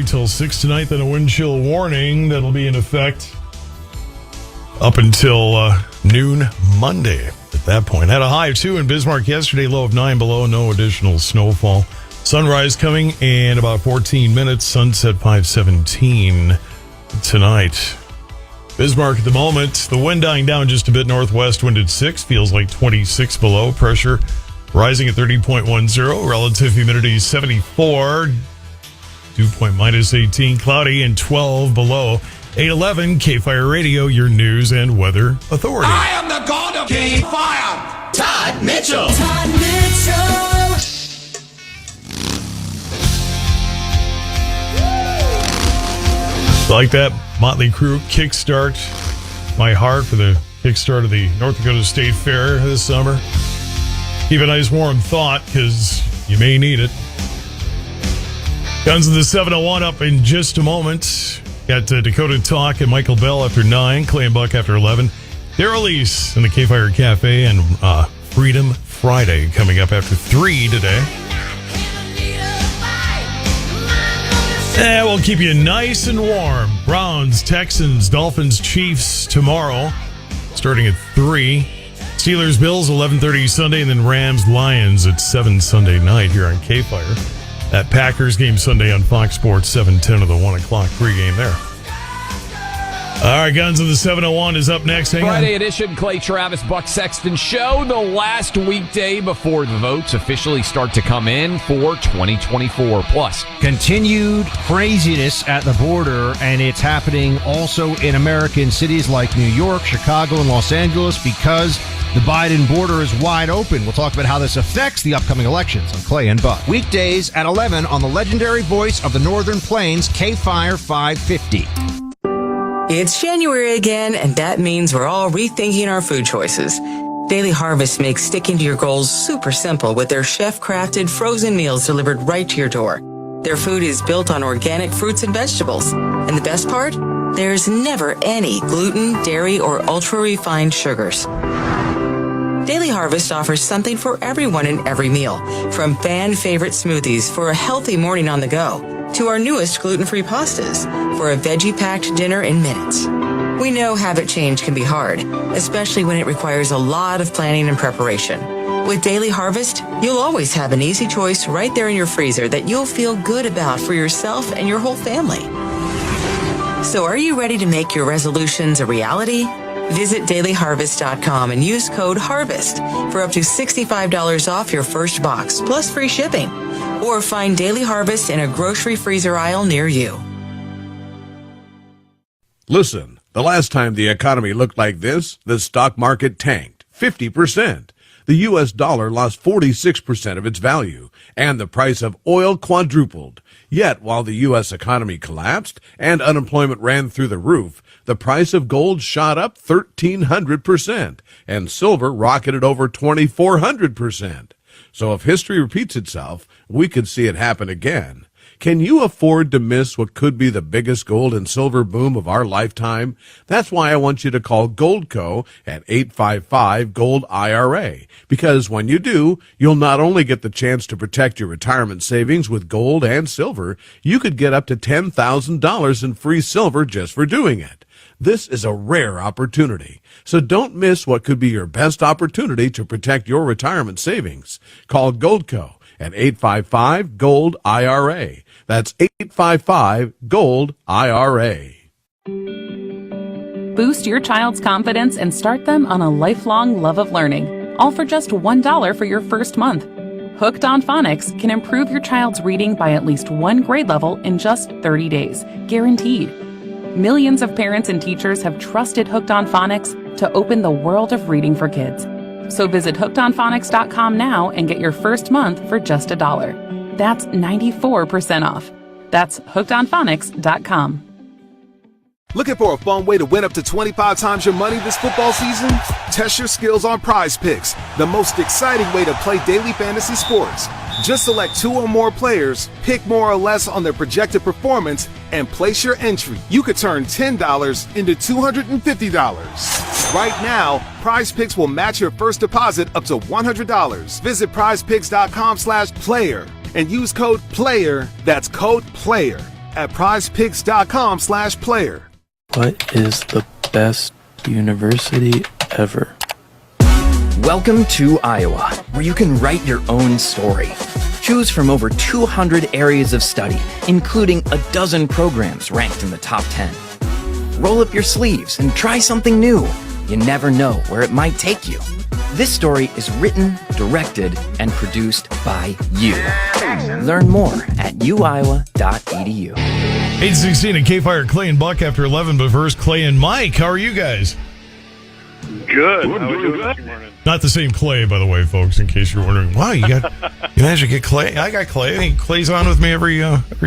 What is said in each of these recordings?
Till 6 tonight, then a wind chill warning that'll be in effect up until noon Monday. At that point, had a high of 2 in Bismarck yesterday, low of 9 below, no additional snowfall. Sunrise coming in about 14 minutes, sunset 5:17 tonight. Bismarck at the moment, the wind dying down just a bit, northwest wind at 6, feels like 26 below, pressure rising at 30.10, relative humidity 74. Dew point minus 18, cloudy and 12 below. 811 KFYR Radio, your news and weather authority. I am the god of KFYR, Todd Mitchell. Todd Mitchell. Like that Motley Crue kickstart, my heart for the kickstart of the North Dakota State Fair this summer. Keep a nice warm thought because you may need it. Guns of the 701 up in just a moment. Got Dakota Talk and Michael Bell after 9, Clay and Buck after 11. Daryl East in the KFYR Cafe and Freedom Friday coming up after 3 today. We'll keep you nice and warm. Browns, Texans, Dolphins, Chiefs tomorrow starting at 3. Steelers, Bills, 11:30 Sunday, and then Rams, Lions at 7 Sunday night here on KFYR. That Packers game Sunday on Fox Sports, 7:10 of the 1 o'clock pregame there. All right, Guns of the 701 is up next. Hang Friday on. edition, Clay Travis, Buck Sexton Show, the last weekday before the votes officially start to come in for 2024. Plus, continued craziness at the border, and it's happening also in American cities like New York, Chicago, and Los Angeles because the Biden border is wide open. We'll talk about how this affects the upcoming elections on Clay and Buck. Weekdays at 11 on the legendary voice of the Northern Plains, KFYR 550. It's January again, and that means we're all rethinking our food choices. Daily Harvest makes sticking to your goals super simple with their chef-crafted frozen meals delivered right to your door. Their food is built on organic fruits and vegetables. And the best part? There's never any gluten, dairy, or ultra-refined sugars. Daily Harvest offers something for everyone in every meal, from fan-favorite smoothies for a healthy morning on the go, to our newest gluten-free pastas for a veggie-packed dinner in minutes. We know habit change can be hard, especially when it requires a lot of planning and preparation. With Daily Harvest, you'll always have an easy choice right there in your freezer that you'll feel good about for yourself and your whole family. So are you ready to make your resolutions a reality? Visit dailyharvest.com and use code HARVEST for up to $65 off your first box, plus free shipping. Or find Daily Harvest in a grocery freezer aisle near you. Listen, the last time the economy looked like this, the stock market tanked 50%. The U.S. dollar lost 46% of its value, and the price of oil quadrupled. Yet, while the U.S. economy collapsed and unemployment ran through the roof, the price of gold shot up 1,300%, and silver rocketed over 2,400%. So if history repeats itself, we could see it happen again. Can you afford to miss what could be the biggest gold and silver boom of our lifetime? That's why I want you to call Goldco at 855-GOLD-IRA. Because when you do, you'll not only get the chance to protect your retirement savings with gold and silver, you could get up to $10,000 in free silver just for doing it. This is a rare opportunity, so don't miss what could be your best opportunity to protect your retirement savings. Call Goldco at 855-GOLD-IRA. That's 855-GOLD-IRA. Boost your child's confidence and start them on a lifelong love of learning, all for just $1 for your first month. Hooked on Phonics can improve your child's reading by at least 1 grade level in just 30 days, guaranteed. Millions of parents and teachers have trusted Hooked on Phonics to open the world of reading for kids. So visit hookedonphonics.com now and get your first month for just $1. That's 94% off. That's hookedonphonics.com. Looking for a fun way to win up to 25 times your money this football season? Test your skills on Prize Picks, the most exciting way to play daily fantasy sports. Just select 2 or more players, pick more or less on their projected performance, and place your entry. You could turn $10 into $250. Right now, Prize Picks will match your first deposit up to $100. Visit prizepicks.com/player and use code PLAYER, that's code PLAYER, at prizepicks.com/player. What is the best university ever? Welcome to Iowa, where you can write your own story. Choose from over 200 areas of study, including a dozen programs ranked in the top 10. Roll up your sleeves and try something new. You never know where it might take you. This story is written, directed, and produced by you. Learn more at uiowa.edu. 8:16 at KFYR, Clay and Buck after 11, but first, Clay and Mike. How are you guys? Good. How are we doing this morning? Not the same Clay, by the way, folks, in case you're wondering. Wow, you managed to get Clay? I got Clay. I think Clay's on with me every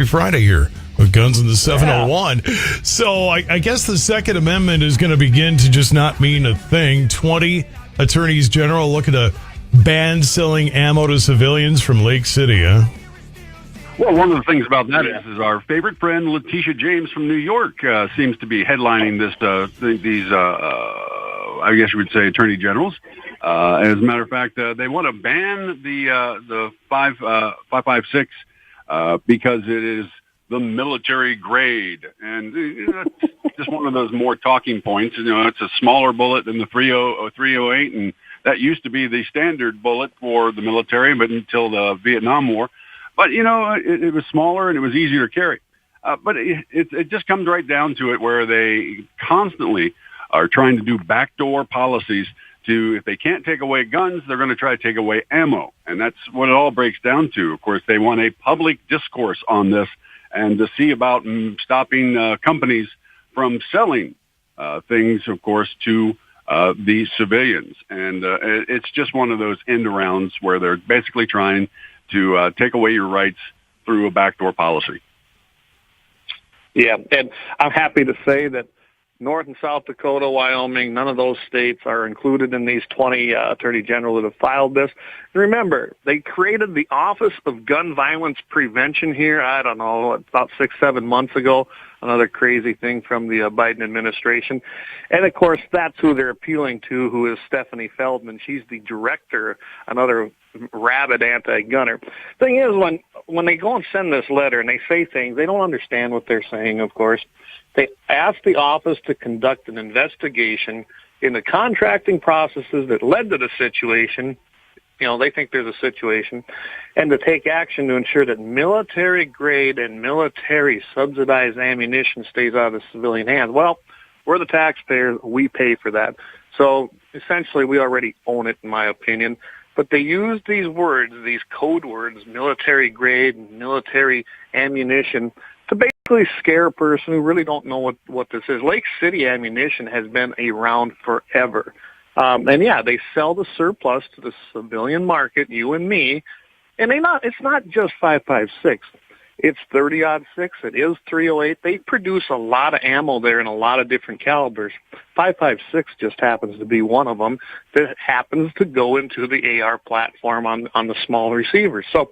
Friday here with Guns in the 701. Yeah. So I guess the Second Amendment is going to begin to just not mean a thing. 20 attorneys general looking to ban selling ammo to civilians from Lake City, huh? Well, one of the things about that is our favorite friend Letitia James from New York seems to be headlining these I guess you would say attorney generals. As a matter of fact, they want to ban the 5.56 because it is the military grade, and it's just one of those more talking points. You know, it's a smaller bullet than the 308, and that used to be the standard bullet for the military, but until the Vietnam War. But you know, it was smaller and it was easier to carry. But it just comes right down to it, where they constantly are trying to do backdoor policies to, if they can't take away guns, they're going to try to take away ammo. And that's what it all breaks down to. Of course, they want a public discourse on this and to see about stopping companies from selling things, of course, to the civilians. And it's just one of those end arounds where they're basically trying to take away your rights through a backdoor policy. Yeah, and I'm happy to say that North and South Dakota, Wyoming, none of those states are included in these 20 attorney generals that have filed this. And remember, they created the Office of Gun Violence Prevention here, I don't know, about 6-7 months ago. Another crazy thing from the Biden administration. And, of course, that's who they're appealing to, who is Stephanie Feldman. She's the director, another rabid anti-gunner. Thing is, when they go and send this letter and they say things, they don't understand what they're saying, of course. They ask the office to conduct an investigation in the contracting processes that led to the situation. You know, they think there's a situation, and to take action to ensure that military grade and military subsidized ammunition stays out of the civilian hands. Well, we're the taxpayers. We pay for that. So essentially, we already own it, in my opinion. But they use these words, these code words, military grade, military ammunition, to basically scare a person who really don't know what this is. Lake City ammunition has been around forever. And yeah, they sell the surplus to the civilian market, you and me, and it's not just 5.56. It's 30-06. It is 308. They produce a lot of ammo there in a lot of different calibers. 5.56 just happens to be one of them that happens to go into the AR platform on the small receivers. So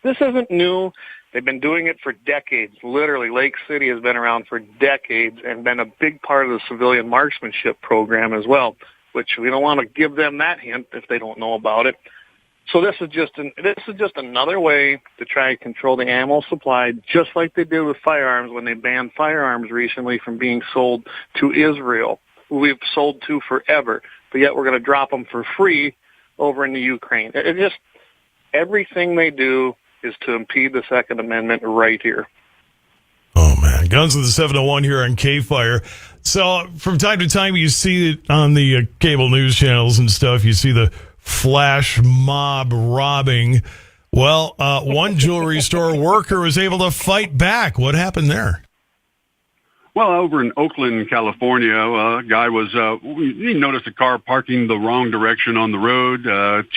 this isn't new. They've been doing it for decades. Literally, Lake City has been around for decades and been a big part of the civilian marksmanship program as well, which we don't want to give them that hint if they don't know about it. So this is just another way to try and control the ammo supply, just like they did with firearms when they banned firearms recently from being sold to Israel, who we've sold to forever, but yet we're going to drop them for free over in the Ukraine. It just, everything they do is to impede the Second Amendment right here. Oh, man. Guns with the 701 here on KFYR. So from time to time, you see it on the cable news channels and stuff. You see the flash mob robbing. Well, one jewelry store worker was able to fight back. What happened there? Well, over in Oakland, California, a guy was, he noticed a car parking the wrong direction on the road.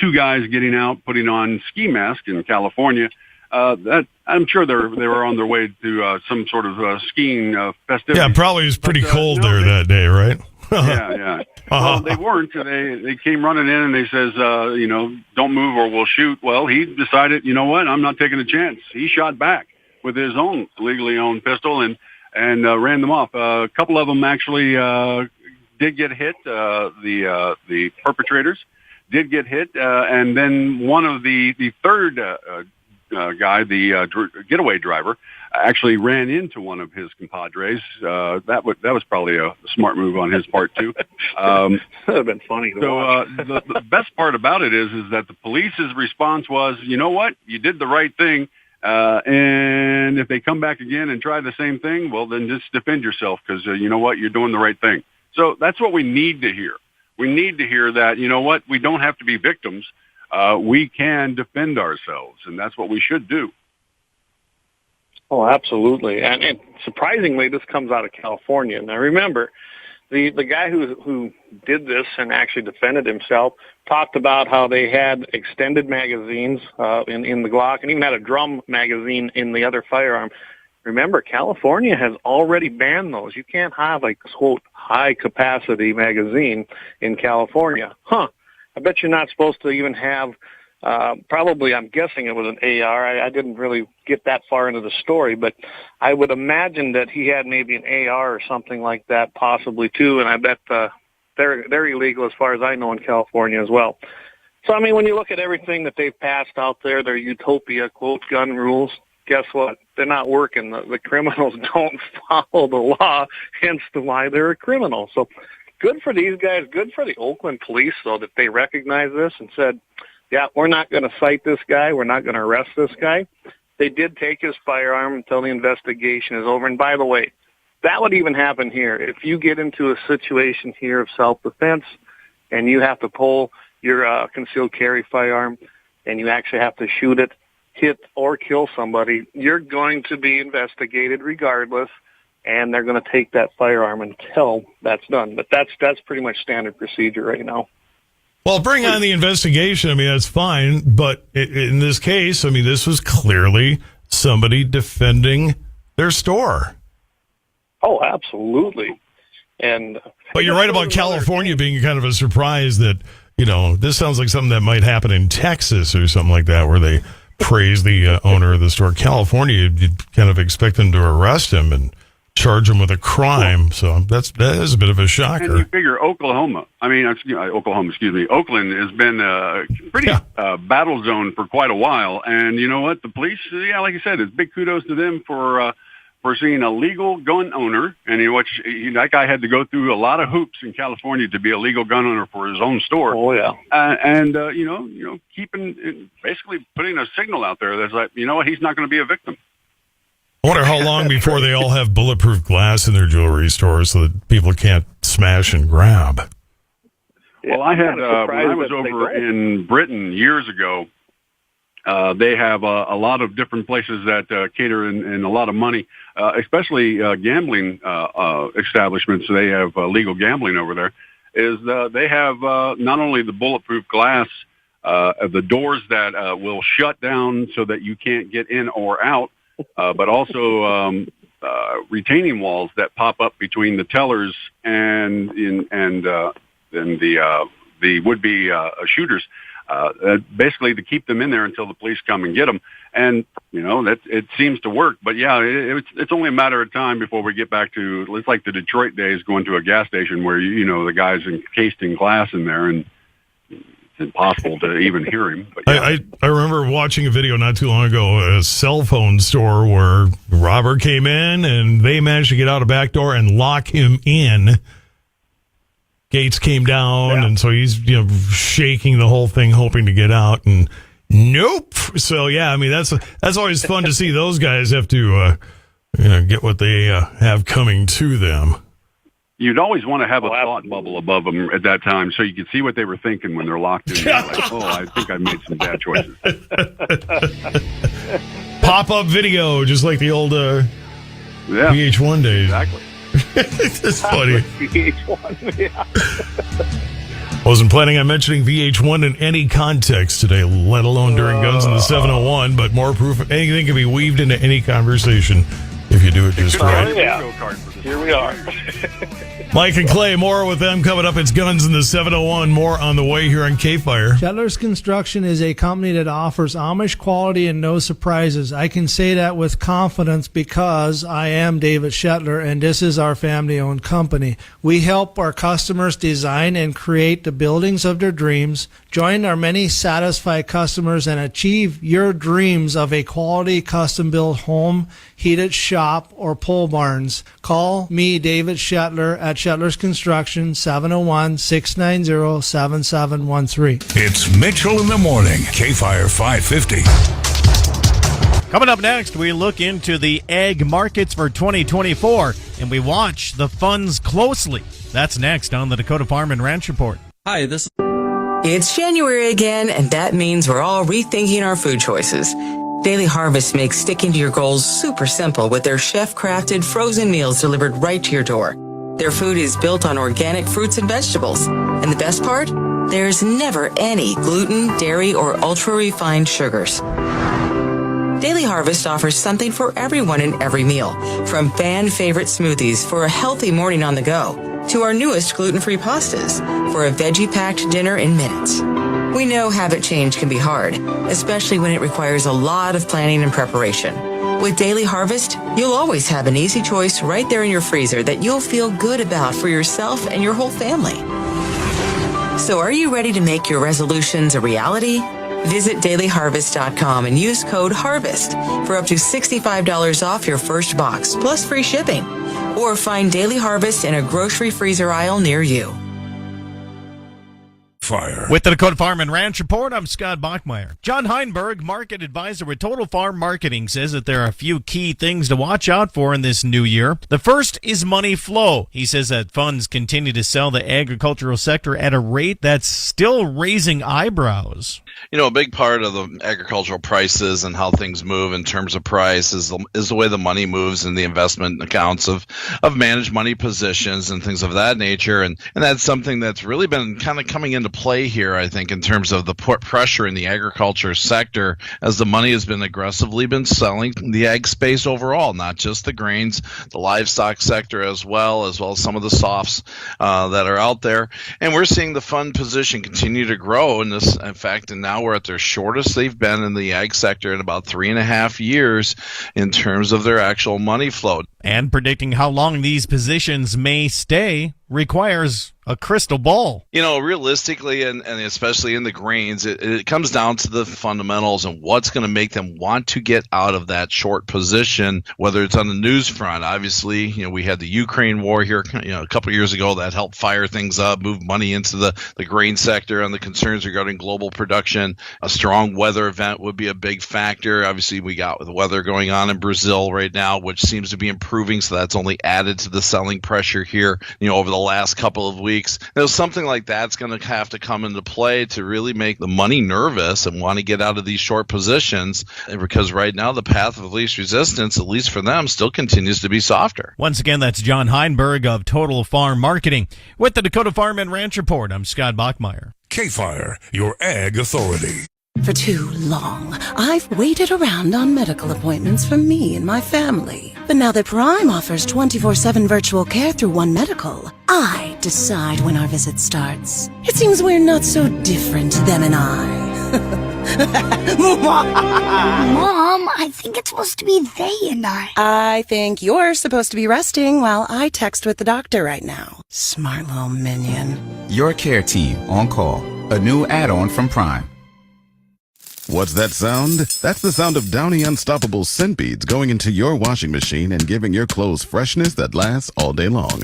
Two guys getting out, putting on ski masks in California. That I'm sure they were on their way to some sort of skiing festivity. Yeah, probably was pretty cold there that day, right? Yeah. Well, they weren't. They came running in and they says, don't move or we'll shoot. Well, he decided, you know what? I'm not taking a chance. He shot back with his own legally owned pistol and ran them off. A couple of them actually did get hit. The perpetrators did get hit, and then one of the third guy, the getaway driver, actually ran into one of his compadres. That was probably a smart move on his part too. That would have been funny. The best part about it is that the police's response was, you know what, you did the right thing. And if they come back again and try the same thing, well, then just defend yourself because you know what, you're doing the right thing. So that's what we need to hear. We need to hear that, you know what, we don't have to be victims. We can defend ourselves, and that's what we should do. Oh, absolutely. And surprisingly, this comes out of California. Now, remember, the guy who did this and actually defended himself talked about how they had extended magazines in the Glock and even had a drum magazine in the other firearm. Remember, California has already banned those. You can't have a, quote, high-capacity magazine in California. I bet you're not supposed to even have, probably, I'm guessing it was an AR. I didn't really get that far into the story, but I would imagine that he had maybe an AR or something like that possibly too, and I bet they're illegal as far as I know in California as well. So, I mean, when you look at everything that they've passed out there, their utopia, quote, gun rules, guess what? They're not working. The criminals don't follow the law, hence why they're a criminal. So good for these guys, good for the Oakland police, though, that they recognize this and said, yeah, we're not going to cite this guy. We're not going to arrest this guy. They did take his firearm until the investigation is over. And by the way, that would even happen here. If you get into a situation here of self-defense and you have to pull your concealed carry firearm and you actually have to shoot it, hit or kill somebody, you're going to be investigated regardless, and they're going to take that firearm until that's done. But that's pretty much standard procedure right now. Well, bring on the investigation. I mean, that's fine. But in this case, I mean, this was clearly somebody defending their store. Oh, absolutely. But you're right about California being kind of a surprise that, you know, this sounds like something that might happen in Texas or something like that, where they praise the owner of the store. California, you'd kind of expect them to arrest him and charge him with a crime. So that is a bit of a shocker. And you figure Oakland has been a pretty battle zone for quite a while. And you know what? The police, like you said, it's big kudos to them for seeing a legal gun owner. And that guy had to go through a lot of hoops in California to be a legal gun owner for his own store. Oh, yeah. Basically putting a signal out there that's like, you know what, he's not going to be a victim. I wonder how long before they all have bulletproof glass in their jewelry stores so that people can't smash and grab. Well, I had when I was over in Britain years ago, they have a lot of different places that cater in a lot of money, especially gambling establishments. They have legal gambling over there. They have not only the bulletproof glass, the doors that will shut down so that you can't get in or out, but also retaining walls that pop up between the tellers and the would-be shooters, basically to keep them in there until the police come and get them. And you know that it seems to work. But yeah, it's only a matter of time before we get back to it's like the Detroit days, going to a gas station where the guy's encased in glass in there and impossible to even hear him. But yeah. I remember watching a video not too long ago, a cell phone store where a robber came in and they managed to get out a back door and lock him in. Gates came down, and so he's shaking the whole thing, hoping to get out, and nope. So yeah, I mean that's always fun to see those guys have to get what they have coming to them. You'd always want to have a thought bubble above them at that time so you could see what they were thinking when they're locked in there. Like, I think I made some bad choices. Pop-up video, just like the old VH1 days. Exactly. It's funny. VH1, yeah. Wasn't planning on mentioning VH1 in any context today, let alone during Guns in the 701, but more proof anything can be weaved into any conversation if you do it just right. Yeah. here we are. Mike and Clay, more with them coming up. It's Guns in the 701. More on the way here on KFYR. Shetler's Construction is a company that offers Amish quality and no surprises. I can say that with confidence because I am David Shetler, and this is our family-owned company. We help our customers design and create the buildings of their dreams. Join our many satisfied customers and achieve your dreams of a quality custom-built home, heated shop, or pole barns. Call me, David Shetler, at Shetler's Construction, 701-690-7713. It's Mitchell in the Morning, KFYR 550. Coming up next, we look into the egg markets for 2024, and we watch the funds closely. That's next on the Dakota Farm and Ranch Report. Hi, It's January again, and that means we're all rethinking our food choices. Daily Harvest makes sticking to your goals super simple with their chef-crafted frozen meals delivered right to your door. Their food is built on organic fruits and vegetables. And the best part? There's never any gluten, dairy, or ultra-refined sugars. Daily Harvest offers something for everyone in every meal, from fan-favorite smoothies for a healthy morning on the go, to our newest gluten-free pastas for a veggie-packed dinner in minutes. We know habit change can be hard, especially when it requires a lot of planning and preparation. With Daily Harvest, you'll always have an easy choice right there in your freezer that you'll feel good about for yourself and your whole family. So are you ready to make your resolutions a reality? Visit dailyharvest.com and use code HARVEST for up to $65 off your first box, plus free shipping. Or find Daily Harvest in a grocery freezer aisle near you. Fire. With the Dakota Farm and Ranch Report, I'm Scott Bachmeyer. John Heinberg, market advisor with Total Farm Marketing, says that there are a few key things to watch out for in this new year. The first is money flow. He says that funds continue to sell the agricultural sector at a rate that's still raising eyebrows. You know, a big part of the agricultural prices and how things move in terms of price is the way the money moves in the investment accounts of managed money positions and things of that nature. And that's something that's really been kind of coming into play here, I think, in terms of the pressure in the agriculture sector as the money has been aggressively selling the ag space overall, not just the grains, the livestock sector as well as some of the softs that are out there. And we're seeing the fund position continue to grow in fact, and now we're at their shortest they've been in the ag sector in about 3.5 years in terms of their actual money flow. And predicting how long these positions may stay requires a crystal ball. You know, realistically, and especially in the grains, it comes down to the fundamentals and what's going to make them want to get out of that short position, whether it's on the news front. Obviously, you know, we had the Ukraine war here, a couple of years ago that helped fire things up, move money into the grain sector on the concerns regarding global production. A strong weather event would be a big factor. Obviously, we got the weather going on in Brazil right now, which seems to be improving, so that's only added to the selling pressure here, over the last couple of weeks. Something like that's going to have to come into play to really make the money nervous and want to get out of these short positions, because right now the path of least resistance, at least for them, still continues to be softer. Once again, that's John Heinberg of Total Farm Marketing. With the Dakota Farm and Ranch Report, I'm Scott Bachmeyer. KFYR, your ag authority. For too long, I've waited around on medical appointments for me and my family. But now that Prime offers 24/7 virtual care through One Medical, I decide when our visit starts. It seems we're not so different, them and I. Mom, I think it's supposed to be they and I. I think you're supposed to be resting while I text with the doctor right now. Smart little minion. Your care team on call. A new add-on from Prime. What's that sound? That's the sound of Downy Unstoppable scent beads going into your washing machine and giving your clothes freshness that lasts all day long.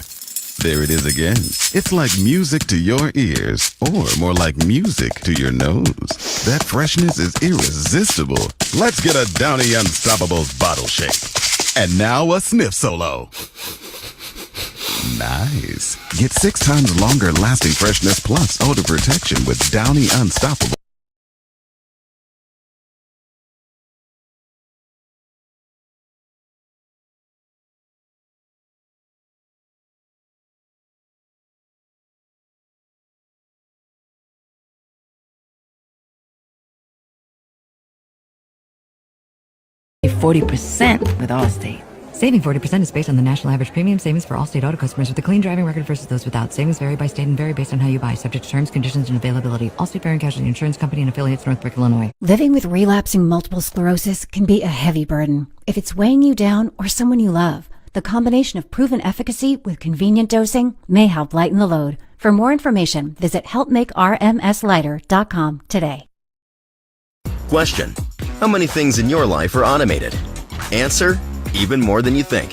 There it is again. It's like music to your ears, or more like music to your nose. That freshness is irresistible. Let's get a Downy Unstoppables bottle shake. And now a sniff solo. Nice. Get 6 times longer lasting freshness plus odor protection with Downy Unstoppable. $40% with Allstate. Saving 40% is based on the national average premium savings for all state auto customers with a clean driving record versus those without. Savings vary by state and vary based on how you buy, subject to terms, conditions, and availability. Allstate Fire and Casualty Insurance Company and affiliates, Northbrook, Illinois. Living with relapsing multiple sclerosis can be a heavy burden. If it's weighing you down or someone you love, the combination of proven efficacy with convenient dosing may help lighten the load. For more information, visit helpmakermslighter.com today. Question: how many things in your life are automated? Answer: even more than you think.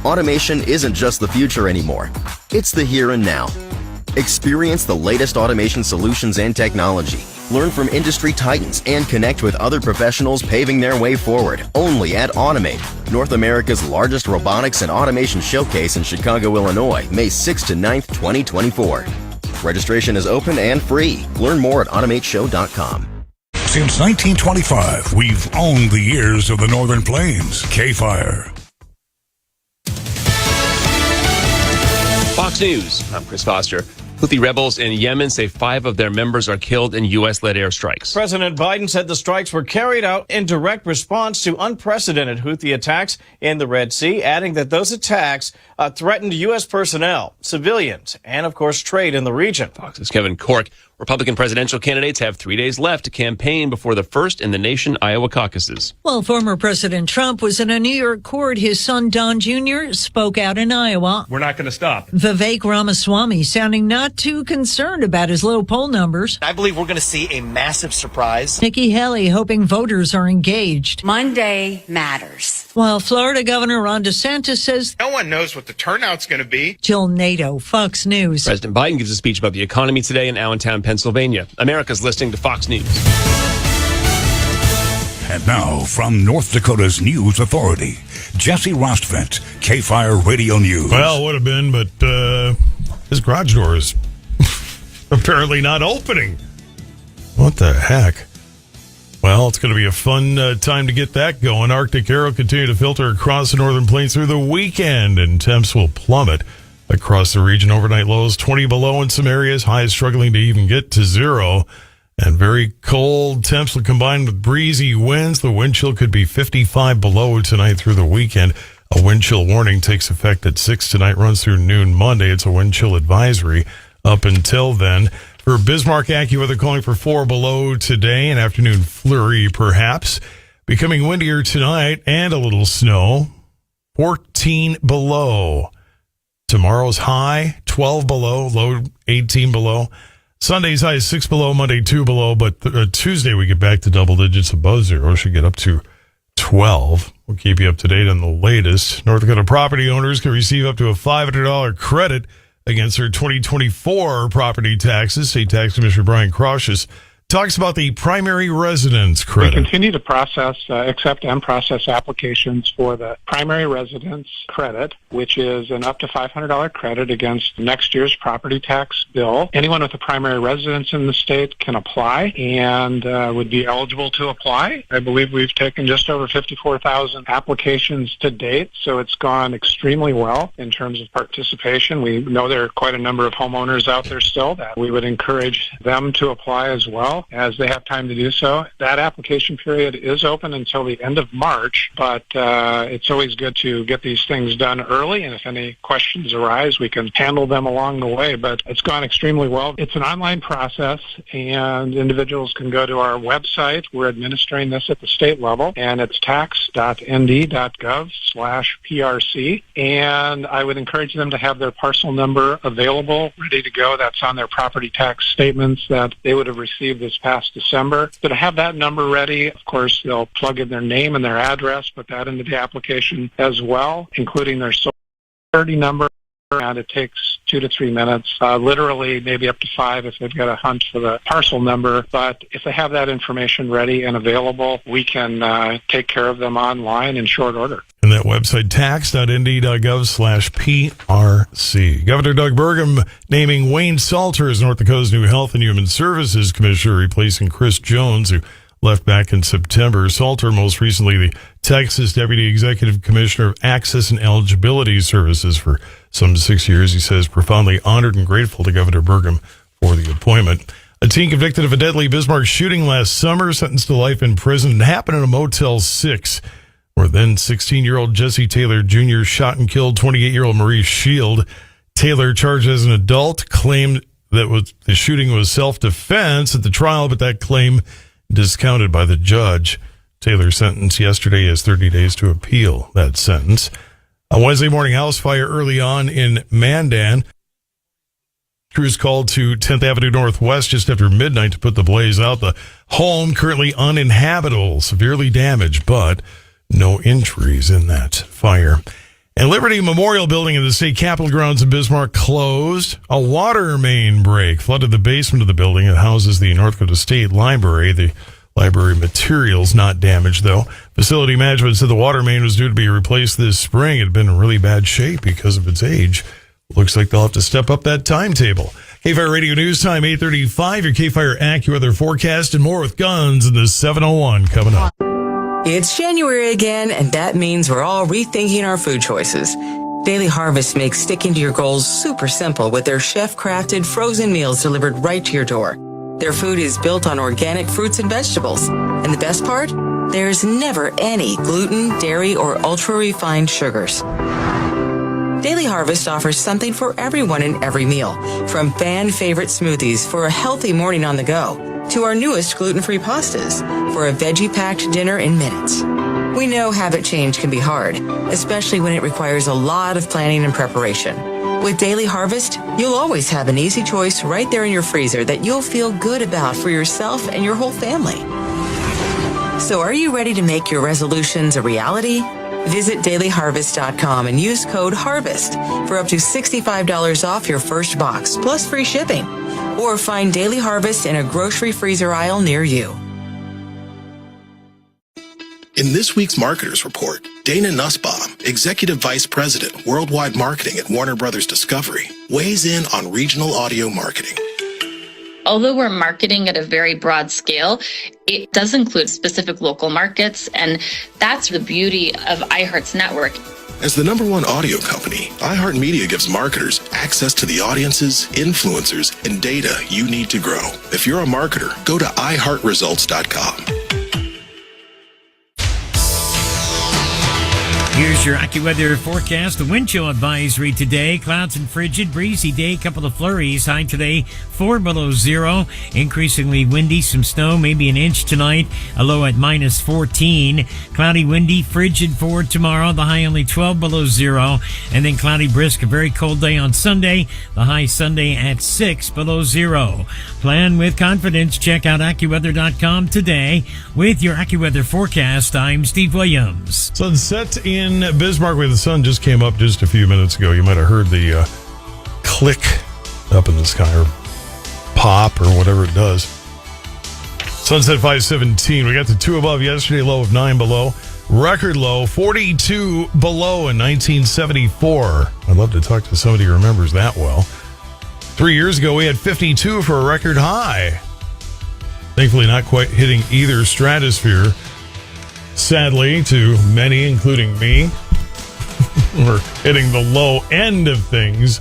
Automation isn't just the future anymore. It's the here and now. Experience the latest automation solutions and technology. Learn from industry titans and connect with other professionals paving their way forward. Only at Automate, North America's largest robotics and automation showcase in Chicago, Illinois, May 6th to 9th, 2024. Registration is open and free. Learn more at automateshow.com. Since 1925, we've owned the ears of the Northern Plains. KFYR. Fox News, I'm Chris Foster. Houthi rebels in Yemen say 5 of their members are killed in U.S.-led airstrikes. President Biden said the strikes were carried out in direct response to unprecedented Houthi attacks in the Red Sea, adding that those attacks threatened U.S. personnel, civilians, and, of course, trade in the region. Fox's Kevin Cork. Republican presidential candidates have 3 days left to campaign before the first-in-the-nation Iowa caucuses. While former President Trump was in a New York court, his son Don Jr. spoke out in Iowa. We're not going to stop. Vivek Ramaswamy sounding not too concerned about his low poll numbers. I believe we're going to see a massive surprise. Nikki Haley hoping voters are engaged. Monday matters. While Florida Governor Ron DeSantis says no one knows what the turnout's going to be. Jill Nato, Fox News. President Biden gives a speech about the economy today in Allentown, Pennsylvania. America's listening to Fox News. And now, from North Dakota's news authority, Jesse Rostvent, KFYR Radio News. Well, would have been, but his garage door is apparently not opening. What the heck? Well, it's going to be a fun time to get that going. Arctic air will continue to filter across the northern plains through the weekend, and temps will plummet across the region. Overnight lows 20 below in some areas, highs struggling to even get to 0. And very cold temps will combine with breezy winds. The wind chill could be 55 below tonight through the weekend. A wind chill warning takes effect at 6 tonight, runs through noon Monday. It's a wind chill advisory up until then. For Bismarck, AccuWeather calling for 4 below today, an afternoon flurry perhaps. Becoming windier tonight and a little snow. 14 below. Tomorrow's high, 12 below, low 18 below. Sunday's high is 6 below, Monday 2 below, but Tuesday we get back to double digits above 0. Should get up to 12. We'll keep you up to date on the latest. North Dakota property owners can receive up to a $500 credit against their 2024 property taxes. State Tax Commissioner Brian Crouches talks about the primary residence credit. We continue to accept and process applications for the primary residence credit, which is an up to $500 credit against next year's property tax bill. Anyone with a primary residence in the state can apply and would be eligible to apply. I believe we've taken just over 54,000 applications to date, so it's gone extremely well in terms of participation. We know there are quite a number of homeowners out there still that we would encourage them to apply as well, as they have time to do so. That application period is open until the end of March, but it's always good to get these things done early, and if any questions arise, we can handle them along the way, but it's gone extremely well. It's an online process, and individuals can go to our website. We're administering this at the state level, and it's tax.nd.gov/PRC, and I would encourage them to have their parcel number available, ready to go. That's on their property tax statements that they would have received this past December. So to have that number ready, of course, they'll plug in their name and their address, put that into the application as well, including their Social Security number, and it takes 2 to 3 minutes, literally maybe up to 5 if they've got a hunt for the parcel number. But if they have that information ready and available, we can take care of them online in short order. And that website, tax.nd.gov/PRC. Governor Doug Burgum naming Wayne Salter as North Dakota's new Health and Human Services Commissioner, replacing Chris Jones, who left back in September. Salter, most recently the Texas Deputy Executive Commissioner of Access and Eligibility Services for some 6 years. He says profoundly honored and grateful to Governor Burgum for the appointment. A teen convicted of a deadly Bismarck shooting last summer, sentenced to life in prison. It happened in a Motel 6. where then 16-year-old Jesse Taylor Jr. shot and killed 28-year-old Maurice Shield. Taylor, charged as an adult, claimed that the shooting was self-defense at the trial, but that claim discounted by the judge. Taylor sentenced yesterday as 30 days to appeal that sentence. A Wednesday morning house fire early on in Mandan. Crews called to 10th Avenue Northwest just after midnight to put the blaze out. The home currently uninhabitable, severely damaged, but no injuries in that fire. And Liberty Memorial Building in the state capitol grounds in Bismarck closed. A water main break flooded the basement of the building. It houses the North Dakota State Library. The library materials not damaged, though. Facility management said the water main was due to be replaced this spring. It had been in really bad shape because of its age. Looks like they'll have to step up that timetable. KFYR Radio News Time, 8:35. Your KFYR AccuWeather forecast and more with guns in the 701 coming up. It's January again, and that means we're all rethinking our food choices. Daily Harvest makes sticking to your goals super simple with their chef-crafted frozen meals delivered right to your door. Their food is built on organic fruits and vegetables. And the best part? There's never any gluten, dairy, or ultra-refined sugars. Daily Harvest offers something for everyone in every meal, from fan-favorite smoothies for a healthy morning on the go, to our newest gluten-free pastas for a veggie-packed dinner in minutes. We know habit change can be hard, especially when it requires a lot of planning and preparation. With Daily Harvest, you'll always have an easy choice right there in your freezer that you'll feel good about for yourself and your whole family. So are you ready to make your resolutions a reality? Visit dailyharvest.com and use code HARVEST for up to $65 off your first box, plus free shipping. Or find Daily Harvest in a grocery freezer aisle near you. In this week's Marketers Report, Dana Nussbaum, Executive Vice President, Worldwide Marketing at Warner Brothers Discovery, weighs in on regional audio marketing. Although we're marketing at a very broad scale, it does include specific local markets, and that's the beauty of iHeart's network. As the #1 audio company, iHeartMedia gives marketers access to the audiences, influencers, and data you need to grow. If you're a marketer, go to iHeartResults.com. Here's your AccuWeather forecast. The wind chill advisory today. Clouds and frigid, breezy day, couple of flurries. High today, 4 below zero. Increasingly windy, some snow, maybe an inch tonight. A low at -14. Cloudy, windy, frigid for tomorrow. The high only 12 below zero. And then cloudy, brisk, a very cold day on Sunday. The high Sunday at 6 below zero. Plan with confidence. Check out AccuWeather.com today. With your AccuWeather forecast, I'm Steve Williams. Sunset in Bismarck, where the sun just came up just a few minutes ago. You might have heard the click up in the sky, or pop, or whatever it does. Sunset 517. We got the 2 above yesterday, low of 9 below. Record low, 42 below in 1974. I'd love to talk to somebody who remembers that well. 3 years ago, we had 52 for a record high. Thankfully, not quite hitting either stratosphere. Sadly, to many, including me, we're hitting the low end of things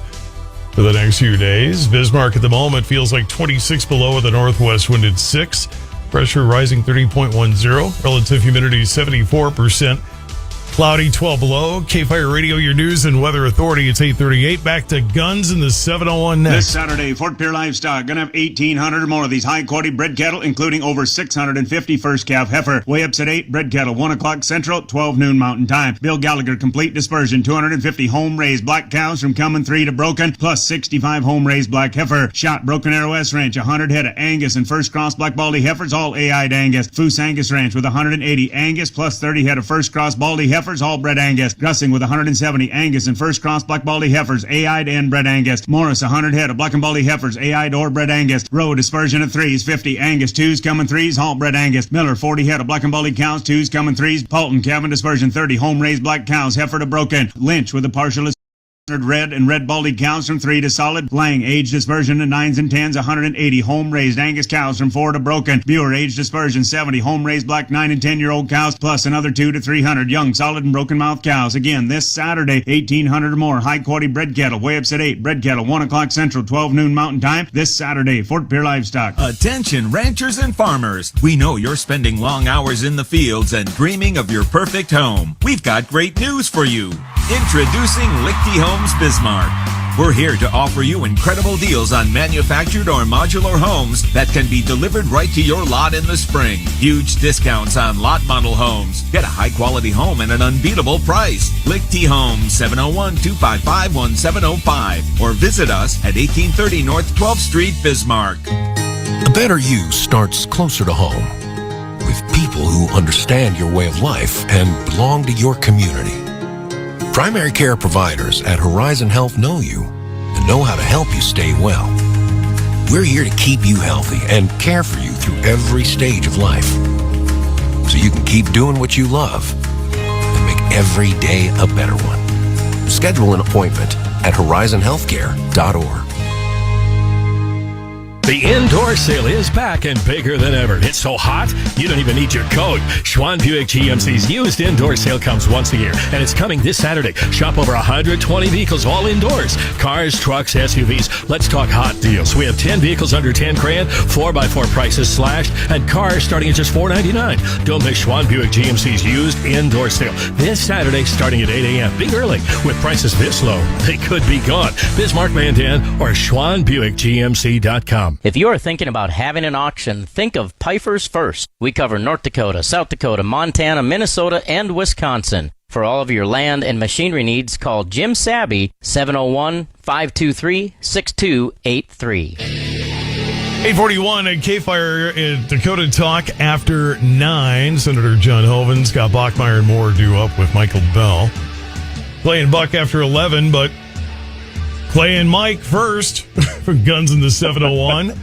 for the next few days. Bismarck at the moment feels like 26 below with a northwest wind at 6. Pressure rising 30.10. Relative humidity 74%. Cloudy 12 below. KFYR Radio, your news and weather authority. It's 8:38. Back to guns in the 701 next. This Saturday, Fort Pierre Livestock going to have 1,800 or more of these high-quality bred cattle, including over 650 first calf heifer. Way-ups at 8, bred cattle, 1 o'clock Central, 12 noon Mountain Time. Bill Gallagher, complete dispersion, 250 home-raised black cows from Cumming 3 to Broken, plus 65 home-raised black heifer. Shot Broken Arrow S Ranch, 100 head of Angus and first cross black baldy heifers, all AI'd Angus. Foose Angus Ranch with 180 Angus, plus 30 head of first cross baldy heifers, all bred Angus. Grussing with 170 Angus and first cross black baldy heifers, AI'd and bred Angus. Morris, 100 head of black and baldy heifers, AI'd or bred Angus. Rowe, dispersion of 3s, 50 Angus 2s, Cumming 3s, all bred Angus. Miller, 40 head of black and baldy cows, 2s, Cumming 3s. Paulton, Cabin, dispersion 30 home raised black cows, heifer to Broken. Lynch with a partial Red and red baldy cows from 3 to solid. Lang age dispersion to 9s and 10s, 180. Home raised Angus cows from 4 to broken. Buer age dispersion 70. Home raised black 9 and 10-year-old cows plus another 2 to 300 young solid and broken mouth cows. Again, this Saturday, 1,800 or more high quality bred cattle. Weigh ups at 8. Bred cattle 1 o'clock Central, 12 noon Mountain Time. This Saturday, Fort Pierre Livestock. Attention ranchers and farmers. We know you're spending long hours in the fields and dreaming of your perfect home. We've got great news for you. Introducing Lichty Homes Bismarck. We're here to offer you incredible deals on manufactured or modular homes that can be delivered right to your lot in the spring. Huge discounts on lot model homes. Get a high-quality home at an unbeatable price. Lichty Homes, 701-255-1705. Or visit us at 1830 North 12th Street, Bismarck. The better you starts closer to home, with people who understand your way of life and belong to your community. Primary care providers at Horizon Health know you and know how to help you stay well. We're here to keep you healthy and care for you through every stage of life, so you can keep doing what you love and make every day a better one. Schedule an appointment at horizonhealthcare.org. The indoor sale is back and bigger than ever. It's so hot, you don't even need your coat. Schwann Buick GMC's used indoor sale comes once a year, and it's coming this Saturday. Shop over 120 vehicles all indoors. Cars, trucks, SUVs. Let's talk hot deals. We have 10 vehicles under 10 grand, 4x4 prices slashed, and cars starting at just $499. Don't miss Schwann Buick GMC's used indoor sale this Saturday starting at 8 a.m. Be early. With prices this low, they could be gone. Bismarck, Mandan, or SchwannBuickGMC.com. If you are thinking about having an auction, think of Pfeiffer's First. We cover North Dakota, South Dakota, Montana, Minnesota, and Wisconsin. For all of your land and machinery needs, call Jim Sabby, 701-523-6283. 841 at KFYR at Dakota Talk after 9. Senator John Hoeven, Scott Bachmeyer, and more due up with Michael Bell. Playing Buck after 11, but Clay and Mike first for Guns in the 701.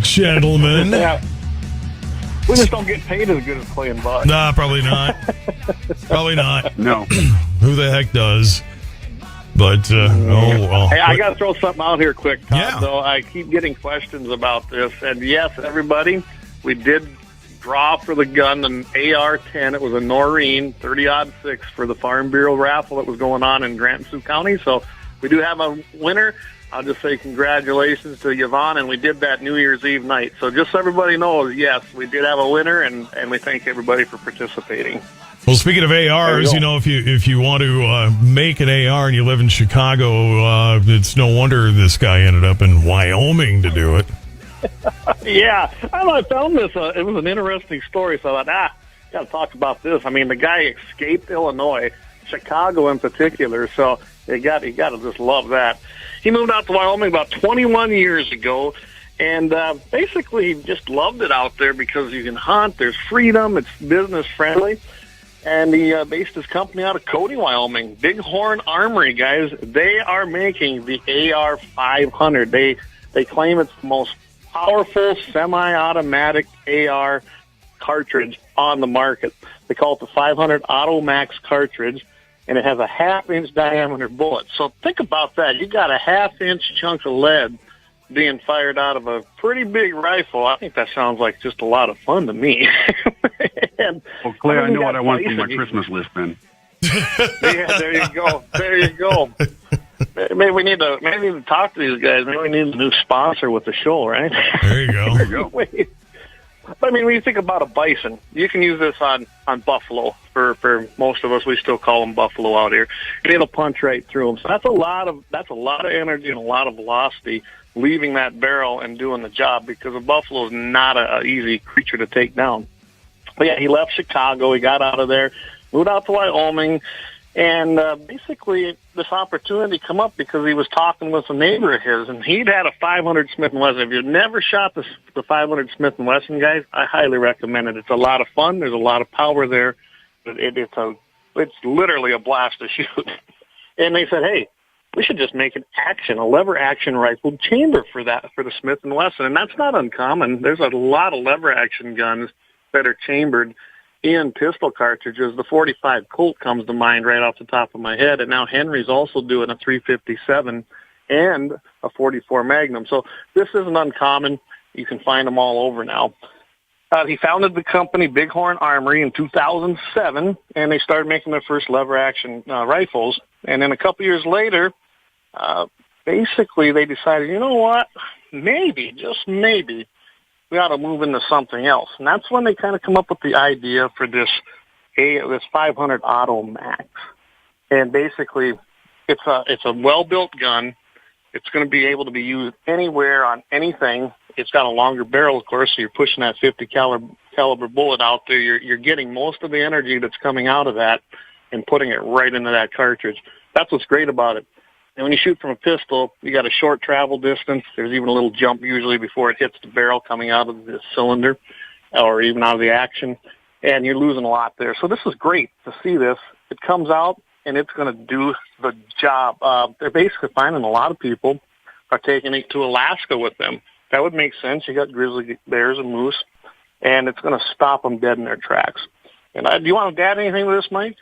Gentlemen. Yeah. We just don't get paid as good as Clay and Buck. Nah, probably not. Probably not. No. Who the heck does? But, oh, well. Hey, I got to throw something out here quick, Todd, Yeah. though. I keep getting questions about this. And yes, everybody, we did draw for the gun, an AR-10. It was a Noreen 30-06 for the Farm Bureau raffle that was going on in Grant and Sioux County. So we do have a winner. I'll just say congratulations to Yvonne, and we did that New Year's Eve night. So just so everybody knows, yes, we did have a winner, and we thank everybody for participating. Well, speaking of ARs, you know, if you want to make an AR and you live in Chicago, it's no wonder this guy ended up in Wyoming to do it. Yeah, I found this. It was an interesting story, so I thought, got to talk about this. I mean, the guy escaped Illinois, Chicago in particular, so you got to just love that. He moved out to Wyoming about 21 years ago, and basically he just loved it out there because you can hunt, there's freedom, it's business friendly. And he based his company out of Cody, Wyoming. Bighorn Armory, guys. They are making the AR-500. They claim it's the most powerful semi-automatic AR cartridge on the market. They call it the 500 Auto Max cartridge, and it has a half-inch diameter bullet. So think about that. You got a half-inch chunk of lead being fired out of a pretty big rifle. I think that sounds like just a lot of fun to me. Well, Clay, I know what I want from my Christmas list, then. Yeah, there you go. There you go. Maybe we need to talk to these guys. Maybe we need a new sponsor with the show, right? There you go. There you go. Wait. But I mean, when you think about a bison, you can use this on buffalo. For most of us, we still call them buffalo out here. And it'll punch right through them. So that's a lot of energy and a lot of velocity leaving that barrel and doing the job, because a buffalo is not an easy creature to take down. But yeah, he left Chicago. He got out of there, moved out to Wyoming, and basically this opportunity come up because he was talking with a neighbor of his, and he'd had a 500 Smith & Wesson. If you've never shot the 500 Smith & Wesson, guys, I highly recommend it. It's a lot of fun. There's a lot of power there. It's literally a blast to shoot. And they said, hey, we should just make a lever action rifle chamber for the Smith & Wesson. And that's not uncommon. There's a lot of lever action guns that are chambered. in pistol cartridges, the 45 Colt comes to mind right off the top of my head, and now Henry's also doing a 357 and a 44 Magnum. So this isn't uncommon. You can find them all over now. He founded the company Bighorn Armory in 2007, and they started making their first lever-action rifles. And then a couple years later, basically they decided, you know what, maybe, just maybe, we ought to move into something else. And that's when they kind of come up with the idea for this 500 Auto Max. And basically, it's a well-built gun. It's going to be able to be used anywhere on anything. It's got a longer barrel, of course, so you're pushing that 50 caliber bullet out there. You're getting most of the energy that's coming out of that and putting it right into that cartridge. That's what's great about it. And when you shoot from a pistol, you got a short travel distance. There's even a little jump usually before it hits the barrel coming out of the cylinder or even out of the action, and you're losing a lot there. So this is great to see this. It comes out, and it's going to do the job. They're basically finding a lot of people are taking it to Alaska with them. That would make sense. You got grizzly bears and moose, and it's going to stop them dead in their tracks. And do you want to add anything to this, Mike?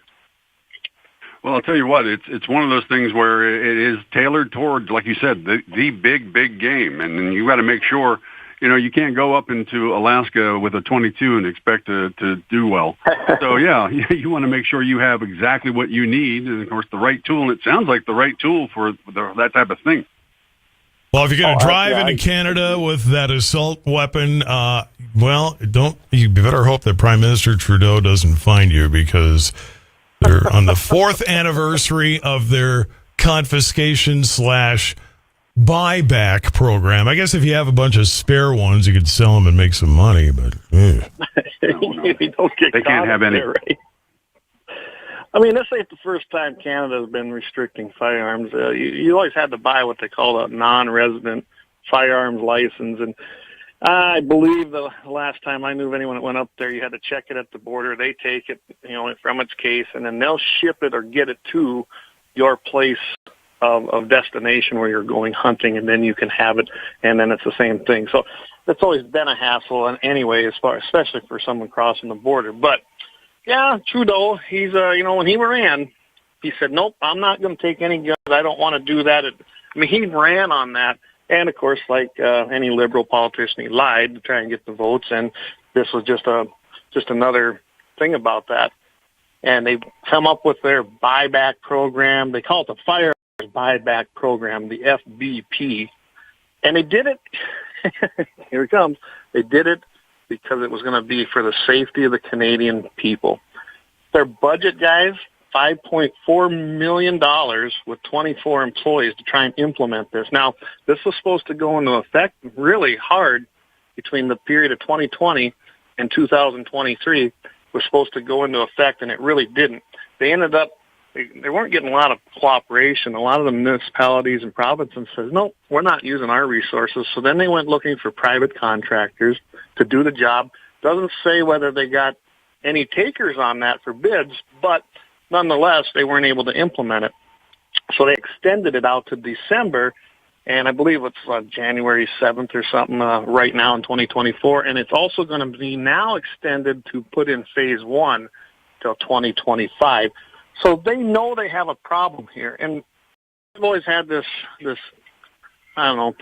Well, I'll tell you what, it's one of those things where it is tailored towards, like you said, the big game. And you got to make sure, you can't go up into Alaska with a 22 and expect to do well. So, yeah, you want to make sure you have exactly what you need and, of course, the right tool. And it sounds like the right tool for that type of thing. Well, if you're going to drive into Canada with that assault weapon, you better hope that Prime Minister Trudeau doesn't find you, because they're on the 4th anniversary of their confiscation / buyback program. I guess if you have a bunch of spare ones, you could sell them and make some money, but you don't get they can't have any. There, right? I mean, this ain't the first time Canada has been restricting firearms. You always had to buy what they call a non-resident firearms license, and I believe the last time I knew of anyone that went up there, you had to check it at the border. They take it, from its case, and then they'll ship it or get it to your place of destination where you're going hunting, and then you can have it, and then it's the same thing. So it's always been a hassle, and anyway, especially for someone crossing the border. But yeah, Trudeau, he's when he ran, he said, nope, I'm not going to take any guns. I don't want to do that. He ran on that. And, of course, like any liberal politician, he lied to try and get the votes, and this was just another thing about that. And they come up with their buyback program. They call it the Firearms Buyback Program, the FBP. And they did it, here it comes, they did it because it was going to be for the safety of the Canadian people. Their budget, guys, $5.4 million with 24 employees to try and implement this. Now, this was supposed to go into effect really hard between the period of 2020 and 2023. It was supposed to go into effect, and it really didn't. They ended up, they weren't getting a lot of cooperation. A lot of the municipalities and provinces said, no, we're not using our resources. So then they went looking for private contractors to do the job. Doesn't say whether they got any takers on that for bids, but nonetheless, they weren't able to implement it. So they extended it out to December, and I believe it's January 7th or something right now in 2024. And it's also going to be now extended to put in phase 1 till 2025. So they know they have a problem here. And I've always had this, I don't know,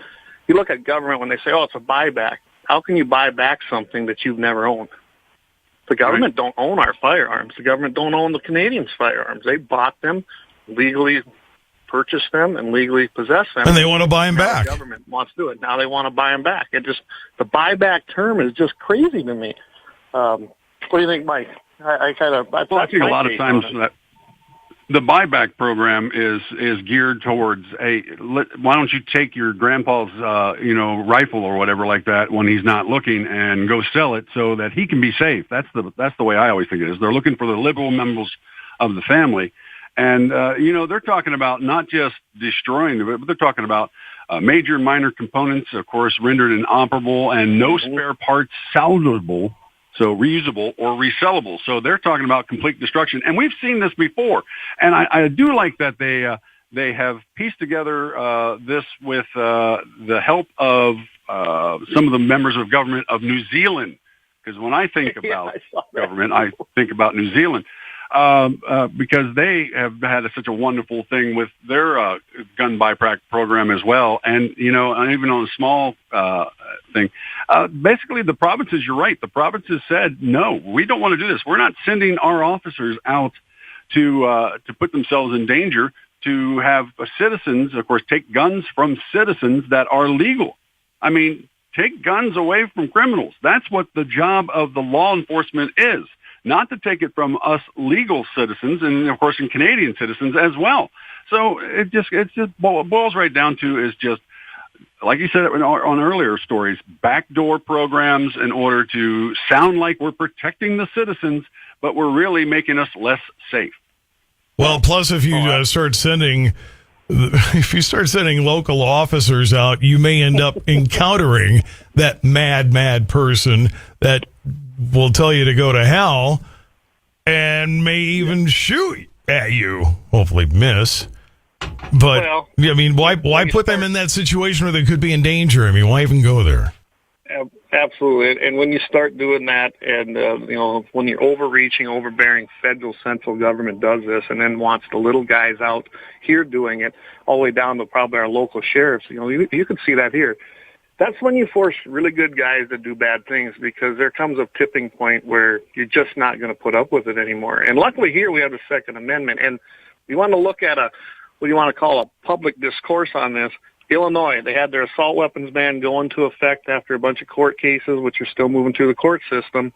you look at government when they say, oh, it's a buyback. How can you buy back something that you've never owned? The government don't own our firearms. The government don't own the Canadians' firearms. They bought them, legally purchased them, and legally possess them. And they want to buy them back. The government wants to do it. Now they want to buy them back. The buyback term is just crazy to me. What do you think, Mike? I think a lot of times that the buyback program is geared towards why don't you take your grandpa's rifle or whatever like that when he's not looking and go sell it so that he can be safe. That's the way I always think it is. They're looking for the liberal members of the family, and they're talking about not just destroying it, but they're talking about major and minor components, of course, rendered inoperable and no spare parts salvageable. So reusable or resellable. So they're talking about complete destruction. And we've seen this before. And I do like that they have pieced together this with the help of some of the members of government of New Zealand. because when I think about government, I think about New Zealand. Because they have had such a wonderful thing with their gun buyback program as well. And, even on a small thing, basically the provinces, you're right, the provinces said, no, we don't want to do this. We're not sending our officers out to put themselves in danger, to have citizens, of course, take guns from citizens that are legal. I mean, take guns away from criminals. That's what the job of the law enforcement is. Not to take it from us legal citizens, and of course, in Canadian citizens as well. So it just boils right down to is just, like you said on earlier stories, backdoor programs in order to sound like we're protecting the citizens, but we're really making us less safe. Well, plus if you start sending local officers out, you may end up encountering that mad person that will tell you to go to hell and may even shoot at you. Hopefully miss. But, why put them in that situation where they could be in danger? I mean, why even go there? Absolutely. And when you start doing that and, when you're overreaching, overbearing, federal, central government does this and then wants the little guys out here doing it all the way down to probably our local sheriffs, you can see that here. That's when you force really good guys to do bad things, because there comes a tipping point where you're just not going to put up with it anymore. And luckily here we have the Second Amendment. And you want to look at what you want to call a public discourse on this. Illinois, they had their assault weapons ban go into effect after a bunch of court cases, which are still moving through the court system.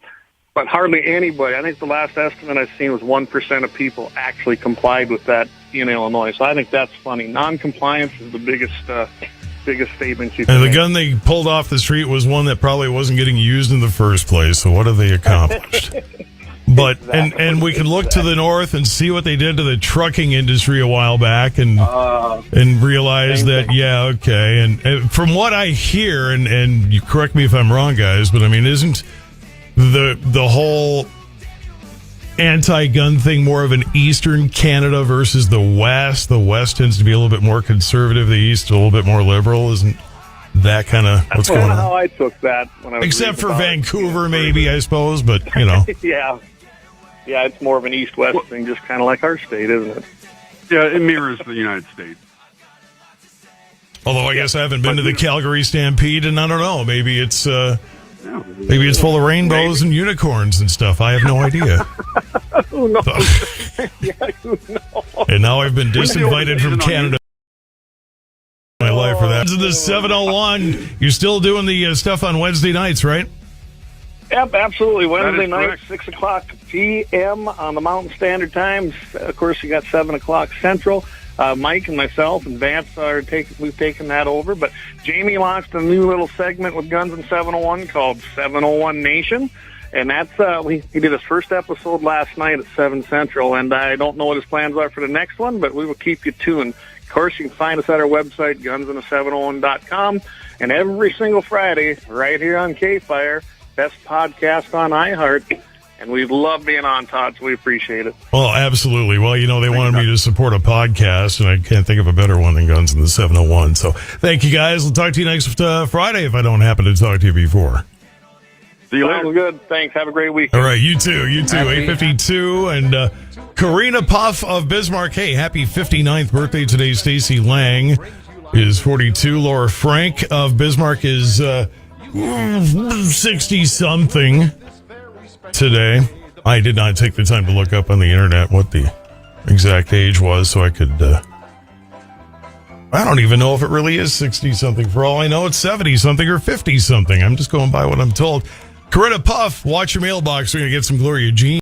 But hardly anybody, I think the last estimate I've seen was 1% of people actually complied with that in Illinois. So I think that's funny. Non-compliance is the biggest statement you can And the make. gun they pulled off the street was one that probably wasn't getting used in the first place. So what have they accomplished? But Exactly. and we can look to the north and see what they did to the trucking industry a while back, and realize that and from what I hear, and you correct me if I'm wrong, guys, but I mean, isn't the whole anti-gun thing more of an Eastern Canada versus the West? The West tends to be a little bit more conservative, the East a little bit more liberal. Isn't that kind of what's going on? That's how I took that when I was Except for reading about Vancouver, maybe, I suppose, but Yeah, it's more of an East-West thing, just kind of like our state, isn't it? Yeah, it mirrors the United States. Although I guess I haven't been to the Calgary Stampede, and I don't know. Maybe it's full of rainbows and unicorns and stuff. I have no idea. Who knows? Who knows? And now I've been disinvited from Canada. My life for that. This is the 701. You're still doing the stuff on Wednesday nights, right? Yep, absolutely. Wednesday night, correct. 6 o'clock p.m. on the Mountain Standard Time. Of course, you got 7 o'clock Central. Mike and myself and Vance we've taken that over. But Jamie launched a new little segment with Guns and 701 called 701 Nation. And that's he did his first episode last night at 7 Central. And I don't know what his plans are for the next one, but we will keep you tuned. Of course, you can find us at our website, gunsandthe701.com. And every single Friday, right here on KFYR, best podcast on iHeart. And we love being on, Todd, so we appreciate it. Well, absolutely. Well, they wanted me to support a podcast, and I can't think of a better one than Guns and the 701. So thank you, guys. We'll talk to you next Friday if I don't happen to talk to you before. See you later. Sounds good. Thanks. Have a great week. All right, you too. 8:52. And Karina Puff of Bismarck. Hey, happy 59th birthday today. Stacy Lang is 42. Laura Frank of Bismarck is 60-something today. I did not take the time to look up on the internet what the exact age was, so I could... I don't even know if it really is 60-something. For all I know, it's 70-something or 50-something. I'm just going by what I'm told. Karina Puff, watch your mailbox. We're going to get some Gloria Jean.